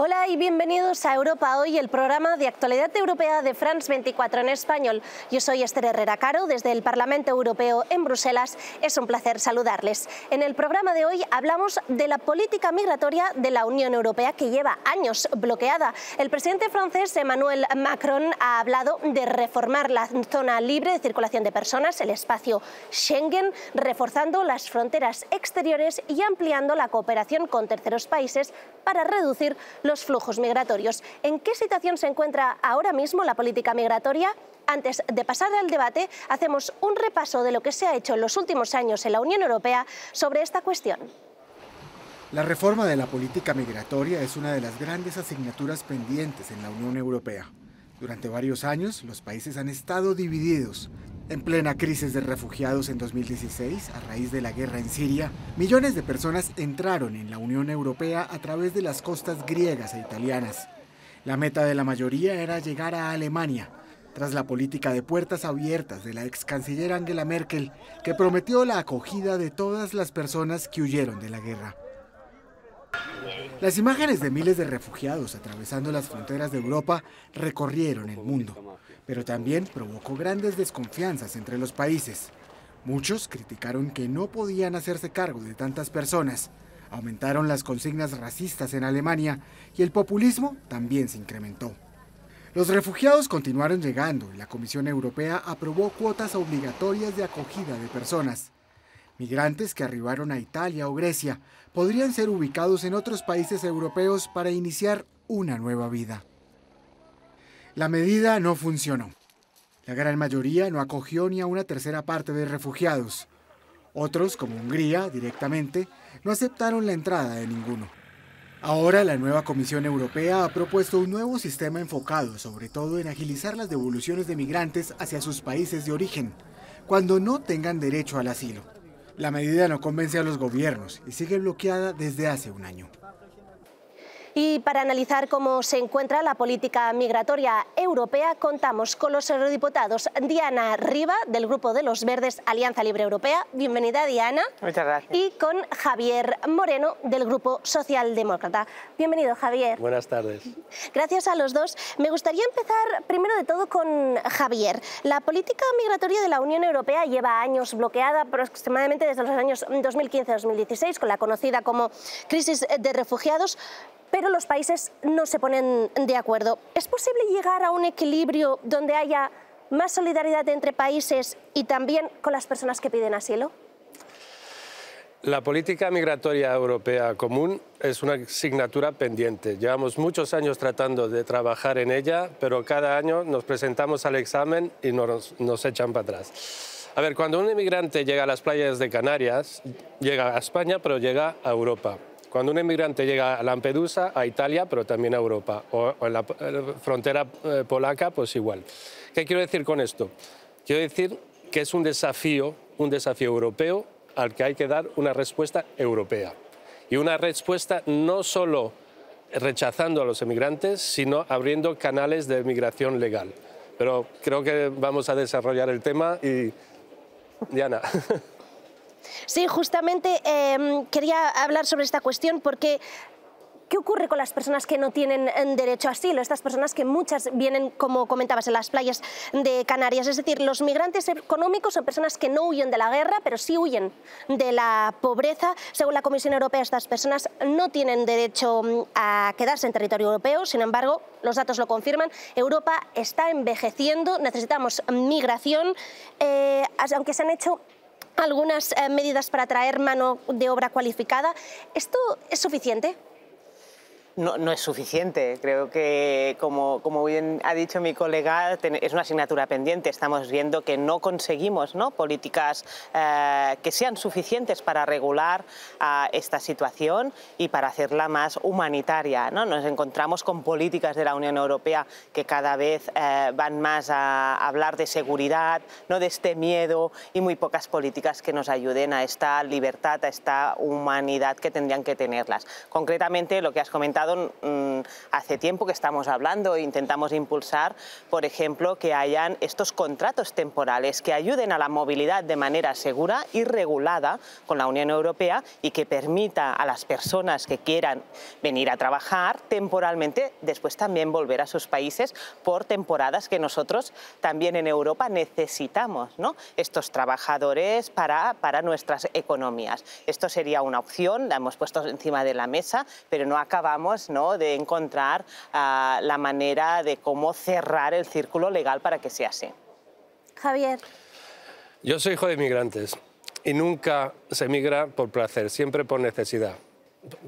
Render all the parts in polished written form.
Hola y bienvenidos a Europa Hoy, el programa de actualidad europea de France 24 en español. Yo soy Esther Herrera Caro, desde el Parlamento Europeo en Bruselas. Es un placer saludarles. En el programa de hoy hablamos de la política migratoria de la Unión Europea, que lleva años bloqueada. El presidente francés Emmanuel Macron ha hablado de reformar la zona libre de circulación de personas, el espacio Schengen, reforzando las fronteras exteriores y ampliando la cooperación con terceros países para reducir los flujos migratorios. ¿En qué situación se encuentra ahora mismo la política migratoria? Antes de pasar al debate, hacemos un repaso de lo que se ha hecho en los últimos años en la Unión Europea sobre esta cuestión. La reforma de la política migratoria es una de las grandes asignaturas pendientes en la Unión Europea. Durante varios años, los países han estado divididos. En plena crisis de refugiados en 2016, a raíz de la guerra en Siria, millones de personas entraron en la Unión Europea a través de las costas griegas e italianas. La meta de la mayoría era llegar a Alemania, tras la política de puertas abiertas de la ex canciller Angela Merkel, que prometió la acogida de todas las personas que huyeron de la guerra. Las imágenes de miles de refugiados atravesando las fronteras de Europa recorrieron el mundo, pero también provocó grandes desconfianzas entre los países. Muchos criticaron que no podían hacerse cargo de tantas personas, aumentaron las consignas racistas en Alemania y el populismo también se incrementó. Los refugiados continuaron llegando y la Comisión Europea aprobó cuotas obligatorias de acogida de personas. Migrantes que arribaron a Italia o Grecia podrían ser ubicados en otros países europeos para iniciar una nueva vida. La medida no funcionó. La gran mayoría no acogió ni a una tercera parte de refugiados. Otros, como Hungría, directamente, no aceptaron la entrada de ninguno. Ahora la nueva Comisión Europea ha propuesto un nuevo sistema enfocado sobre todo en agilizar las devoluciones de migrantes hacia sus países de origen, cuando no tengan derecho al asilo. La medida no convence a los gobiernos y sigue bloqueada desde hace un año. Y para analizar cómo se encuentra la política migratoria europea, contamos con los eurodiputados Diana Riba, del Grupo de los Verdes, Alianza Libre Europea. Bienvenida, Diana. Muchas gracias. Y con Javier Moreno, del Grupo Socialdemócrata. Bienvenido, Javier. Buenas tardes. Gracias a los dos. Me gustaría empezar primero de todo con Javier. La política migratoria de la Unión Europea lleva años bloqueada, aproximadamente desde los años 2015-2016, con la conocida como crisis de refugiados, pero los países no se ponen de acuerdo. ¿Es posible llegar a un equilibrio donde haya más solidaridad entre países y también con las personas que piden asilo? La política migratoria europea común es una asignatura pendiente. Llevamos muchos años tratando de trabajar en ella, pero cada año nos presentamos al examen y nos echan para atrás. A ver, cuando un inmigrante llega a las playas de Canarias, llega a España, pero llega a Europa. Cuando un inmigrante llega a Lampedusa, a Italia, pero también a Europa, o en la frontera polaca, pues igual. ¿Qué quiero decir con esto? Quiero decir que es un desafío europeo al que hay que dar una respuesta europea. Y una respuesta no solo rechazando a los inmigrantes, sino abriendo canales de migración legal. Pero creo que vamos a desarrollar el tema y... Diana. Sí, justamente quería hablar sobre esta cuestión porque ¿qué ocurre con las personas que no tienen derecho a asilo? Estas personas que muchas vienen, como comentabas, en las playas de Canarias. Es decir, los migrantes económicos son personas que no huyen de la guerra, pero sí huyen de la pobreza. Según la Comisión Europea, estas personas no tienen derecho a quedarse en territorio europeo. Sin embargo, los datos lo confirman. Europa está envejeciendo, necesitamos migración, aunque se han hecho algunas medidas para atraer mano de obra cualificada. ¿Esto es suficiente? No es suficiente. Creo que, como bien ha dicho mi colega, es una asignatura pendiente. Estamos viendo que no conseguimos, ¿no?, políticas que sean suficientes para regular esta situación y para hacerla más humanitaria, ¿no? Nos encontramos con políticas de la Unión Europea que cada vez van más a hablar de seguridad, no de este miedo, y muy pocas políticas que nos ayuden a esta libertad, a esta humanidad que tendrían que tenerlas. Concretamente, lo que has comentado, estado hace tiempo que estamos hablando e intentamos impulsar, por ejemplo, que hayan estos contratos temporales que ayuden a la movilidad de manera segura y regulada con la Unión Europea y que permita a las personas que quieran venir a trabajar temporalmente, después también volver a sus países por temporadas que nosotros también en Europa necesitamos, ¿no? Estos trabajadores para nuestras economías. Esto sería una opción, la hemos puesto encima de la mesa, pero no acabamos, ¿no?, de encontrar la manera de cómo cerrar el círculo legal para que sea así. Javier. Yo soy hijo de inmigrantes y nunca se migra por placer, siempre por necesidad.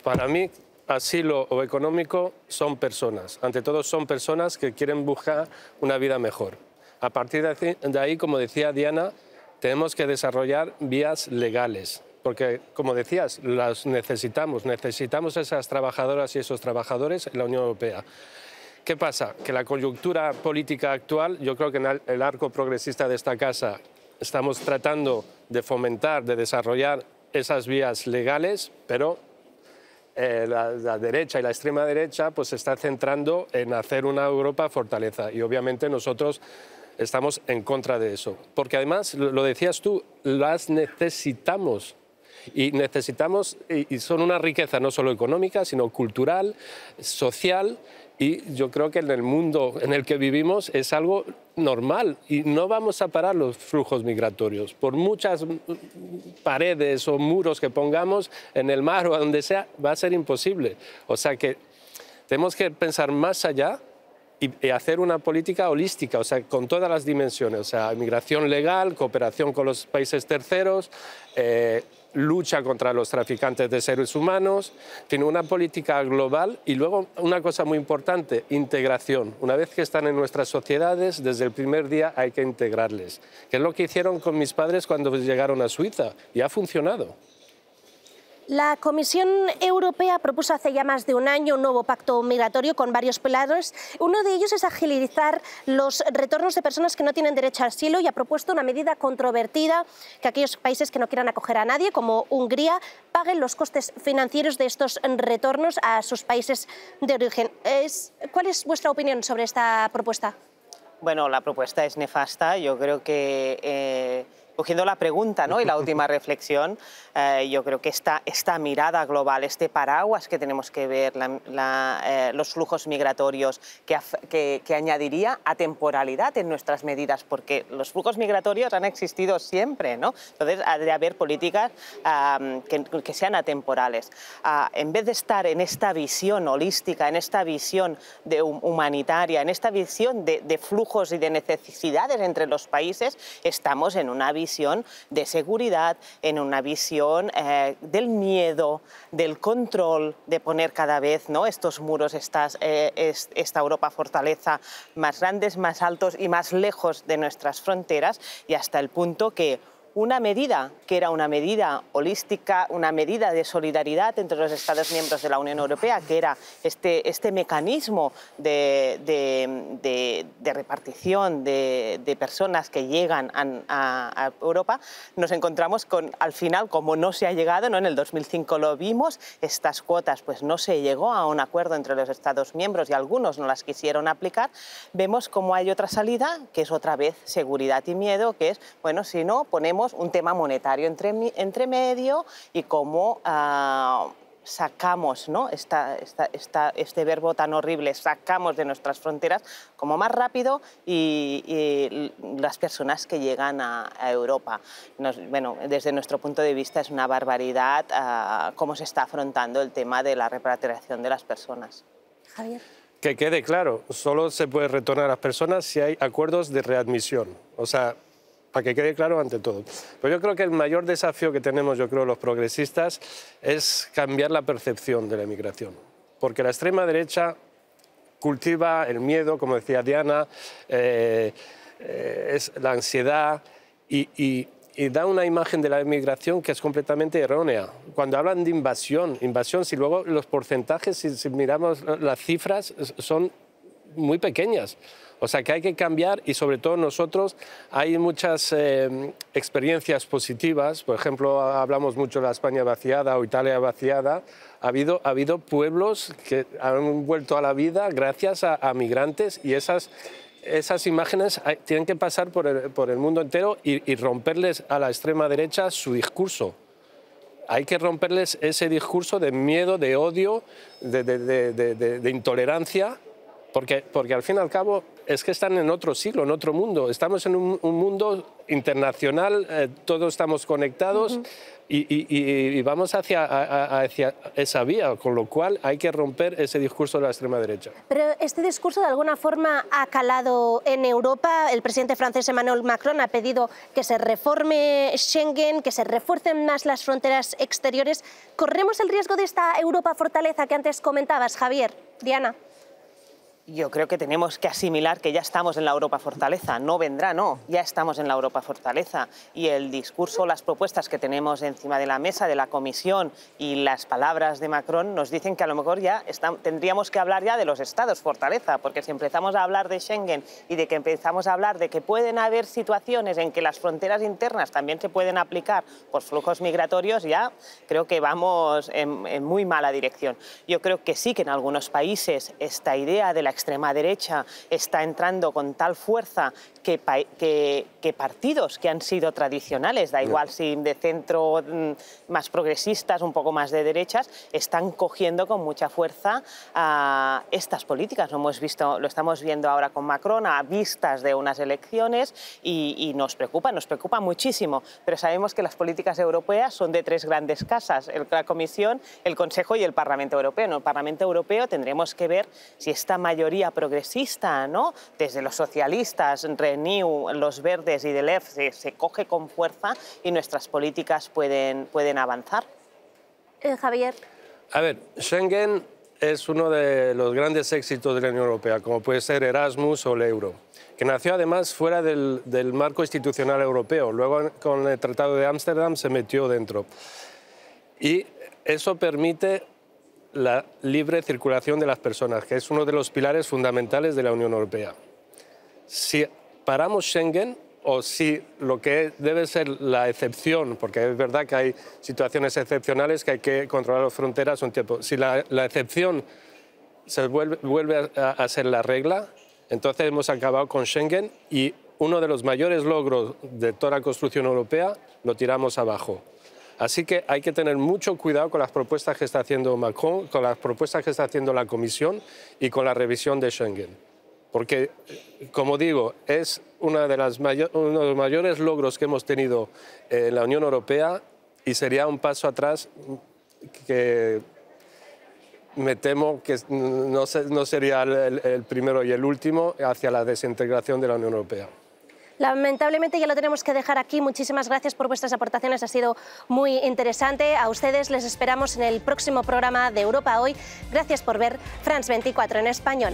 Para mí, asilo o económico son personas. Ante todo, son personas que quieren buscar una vida mejor. A partir de ahí, como decía Diana, tenemos que desarrollar vías legales, porque, como decías, las necesitamos. Necesitamos esas trabajadoras y esos trabajadores en la Unión Europea. ¿Qué pasa? Que la coyuntura política actual, yo creo que en el arco progresista de esta casa estamos tratando de fomentar, de desarrollar esas vías legales, pero la derecha y la extrema derecha pues se está centrando en hacer una Europa fortaleza y obviamente nosotros estamos en contra de eso, porque además, lo decías tú, las necesitamos. Y necesitamos, y son una riqueza no solo económica, sino cultural, social, y yo creo que en el mundo en el que vivimos es algo normal y no vamos a parar los flujos migratorios. Por muchas paredes o muros que pongamos en el mar o donde sea, va a ser imposible. O sea que tenemos que pensar más allá y hacer una política holística, o sea, con todas las dimensiones, o sea, migración legal, cooperación con los países terceros, lucha contra los traficantes de seres humanos, tiene una política global y luego una cosa muy importante, integración. Una vez que están en nuestras sociedades, desde el primer día hay que integrarles, que es lo que hicieron con mis padres cuando llegaron a Suiza y ha funcionado. La Comisión Europea propuso hace ya más de un año un nuevo pacto migratorio con varios pilares. Uno de ellos es agilizar los retornos de personas que no tienen derecho a asilo y ha propuesto una medida controvertida, que aquellos países que no quieran acoger a nadie, como Hungría, paguen los costes financieros de estos retornos a sus países de origen. ¿Cuál es vuestra opinión sobre esta propuesta? Bueno, la propuesta es nefasta. Yo creo que cogiendo la pregunta, ¿no?, y la última reflexión, yo creo que esta mirada global, este paraguas que tenemos que ver, los flujos migratorios, que añadiría atemporalidad en nuestras medidas, porque los flujos migratorios han existido siempre, ¿no? Entonces, ha de haber políticas que sean atemporales. En vez de estar en esta visión holística, en esta visión humanitaria, en esta visión de flujos y de necesidades entre los países, estamos en una visión de seguridad, en una visión del miedo, del control, de poner cada vez, ¿no?, estos muros, esta Europa fortaleza más grandes, más altos y más lejos de nuestras fronteras, y hasta el punto que una medida que era una medida holística, una medida de solidaridad entre los Estados miembros de la Unión Europea, que era este mecanismo de repartición de personas que llegan a Europa, nos encontramos con, al final, como no se ha llegado, ¿no?, en el 2005 lo vimos, estas cuotas pues no se llegó a un acuerdo entre los Estados miembros y algunos no las quisieron aplicar, vemos cómo hay otra salida, que es otra vez seguridad y miedo, que es, bueno, si no, ponemos un tema monetario entre medio y cómo sacamos, ¿no?, este verbo tan horrible, sacamos de nuestras fronteras como más rápido y las personas que llegan a Europa. Bueno, desde nuestro punto de vista es una barbaridad cómo se está afrontando el tema de la repatriación de las personas. Javier. Que quede claro, solo se puede retornar a las personas si hay acuerdos de readmisión. O sea, para que quede claro ante todo. Pero yo creo que el mayor desafío que tenemos, yo creo, los progresistas, es cambiar la percepción de la inmigración. Porque la extrema derecha cultiva el miedo, como decía Diana, es la ansiedad y da una imagen de la inmigración que es completamente errónea. Cuando hablan de invasión, si luego los porcentajes, si miramos las cifras, son muy pequeñas. O sea que hay que cambiar y sobre todo nosotros hay muchas experiencias positivas. Por ejemplo, hablamos mucho de la España vaciada o Italia vaciada. Ha habido pueblos que han vuelto a la vida gracias a migrantes y esas imágenes tienen que pasar por el mundo entero y romperles a la extrema derecha su discurso. Hay que romperles ese discurso de miedo, de odio, de intolerancia, porque al fin y al cabo es que están en otro siglo, en otro mundo. Estamos en un mundo internacional, todos estamos conectados y vamos hacia esa vía, con lo cual hay que romper ese discurso de la extrema derecha. Pero este discurso de alguna forma ha calado en Europa. El presidente francés Emmanuel Macron ha pedido que se reforme Schengen, que se refuercen más las fronteras exteriores. ¿Corremos el riesgo de esta Europa fortaleza que antes comentabas, Javier? Diana. Yo creo que tenemos que asimilar que ya estamos en la Europa fortaleza, no vendrá, no, ya estamos en la Europa fortaleza y el discurso, las propuestas que tenemos encima de la mesa de la Comisión y las palabras de Macron nos dicen que a lo mejor ya tendríamos que hablar ya de los estados fortaleza, porque si empezamos a hablar de Schengen y de que empezamos a hablar de que pueden haber situaciones en que las fronteras internas también se pueden aplicar por flujos migratorios, ya creo que vamos en muy mala dirección. Yo creo que sí que en algunos países esta idea de la extrema derecha está entrando con tal fuerza que partidos que han sido tradicionales, da igual si de centro, más progresistas, un poco más de derechas, están cogiendo con mucha fuerza estas políticas. Lo estamos viendo ahora con Macron a vistas de unas elecciones y nos preocupa muchísimo, pero sabemos que las políticas europeas son de tres grandes casas, la Comisión, el Consejo y el Parlamento Europeo. En el Parlamento Europeo tendremos que ver si esta mayoría progresista, ¿no?, desde los socialistas, Renew, los verdes y del EFE se coge con fuerza y nuestras políticas pueden avanzar. Javier. A ver, Schengen es uno de los grandes éxitos de la Unión Europea, como puede ser Erasmus o el euro, que nació además fuera del marco institucional europeo. Luego, con el Tratado de Ámsterdam, se metió dentro. Y eso permite la libre circulación de las personas, que es uno de los pilares fundamentales de la Unión Europea. Si paramos Schengen, o si lo que debe ser la excepción, porque es verdad que hay situaciones excepcionales que hay que controlar las fronteras un tiempo, si la excepción se vuelve a ser la regla, entonces hemos acabado con Schengen y uno de los mayores logros de toda la construcción europea lo tiramos abajo. Así que hay que tener mucho cuidado con las propuestas que está haciendo Macron, con las propuestas que está haciendo la Comisión y con la revisión de Schengen. Porque, como digo, es uno de los mayores logros que hemos tenido en la Unión Europea y sería un paso atrás que me temo que no sería el primero y el último hacia la desintegración de la Unión Europea. Lamentablemente ya lo tenemos que dejar aquí. Muchísimas gracias por vuestras aportaciones, ha sido muy interesante. A ustedes les esperamos en el próximo programa de Europa Hoy. Gracias por ver France 24 en español.